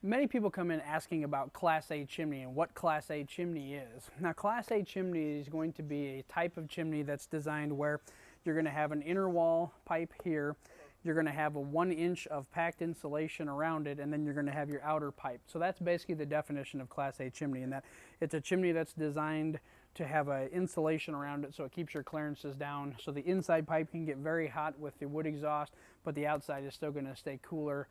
Many people come in asking about Class A chimney and what Class A chimney is. Now, Class A chimney is going to be a type of chimney that's designed where you're going to have an inner wall pipe here, you're going to have a 1 inch of packed insulation around it, and then you're going to have your outer pipe. So that's basically the definition of Class A chimney, in that it's a chimney that's designed to have an insulation around it so it keeps your clearances down. So the inside pipe can get very hot with the wood exhaust, but the outside is still going to stay cooler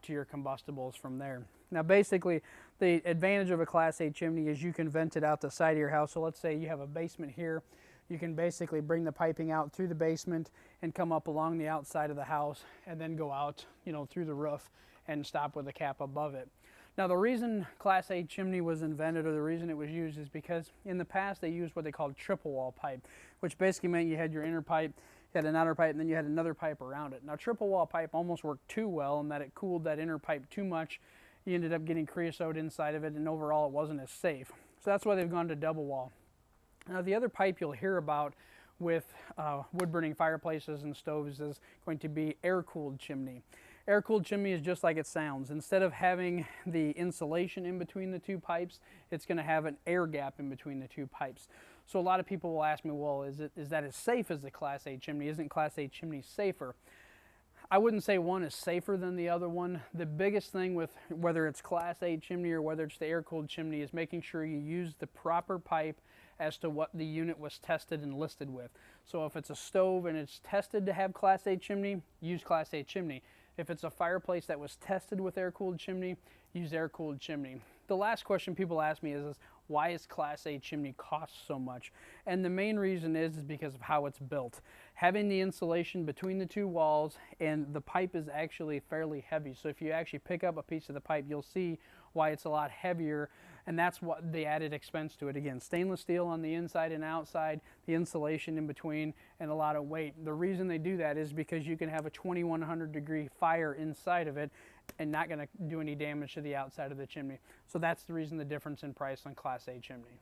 to your combustibles from there. Now basically the advantage of a Class A chimney is you can vent it out the side of your house. So let's say you have a basement here, you can basically bring the piping out through the basement and come up along the outside of the house and then go out, through the roof and stop with a cap above it. Now the reason Class A chimney was invented, or the reason it was used, is because in the past they used what they called triple wall pipe, which basically meant you had your inner pipe, you had an outer pipe, and then you had another pipe around it. Now triple wall pipe almost worked too well in that it cooled that inner pipe too much. You ended up getting creosote inside of it, and overall it wasn't as safe. So that's why they've gone to double wall. Now the other pipe you'll hear about with wood burning fireplaces and stoves is going to be air-cooled chimney. Air-cooled chimney is just like it sounds. Instead of having the insulation in between the two pipes, it's going to have an air gap in between the two pipes. So a lot of people will ask me, well, is that as safe as the Class A chimney? Isn't Class A chimney safer? I wouldn't say one is safer than the other one. The biggest thing with whether it's Class A chimney or whether it's the air-cooled chimney is making sure you use the proper pipe as to what the unit was tested and listed with. So if it's a stove and it's tested to have Class A chimney, use Class A chimney. If it's a fireplace that was tested with air-cooled chimney, use air-cooled chimney. The last question people ask me is why is Class A chimney cost so much? And the main reason is because of how it's built. Having the insulation between the two walls, and the pipe is actually fairly heavy. So if you actually pick up a piece of the pipe, you'll see why it's a lot heavier, and that's what the added expense to it. Again, stainless steel on the inside and outside, the insulation in between, and a lot of weight. The reason they do that is because you can have a 2100 degree fire inside of it and not going to do any damage to the outside of the chimney. So that's the reason the difference in price on Class A chimney.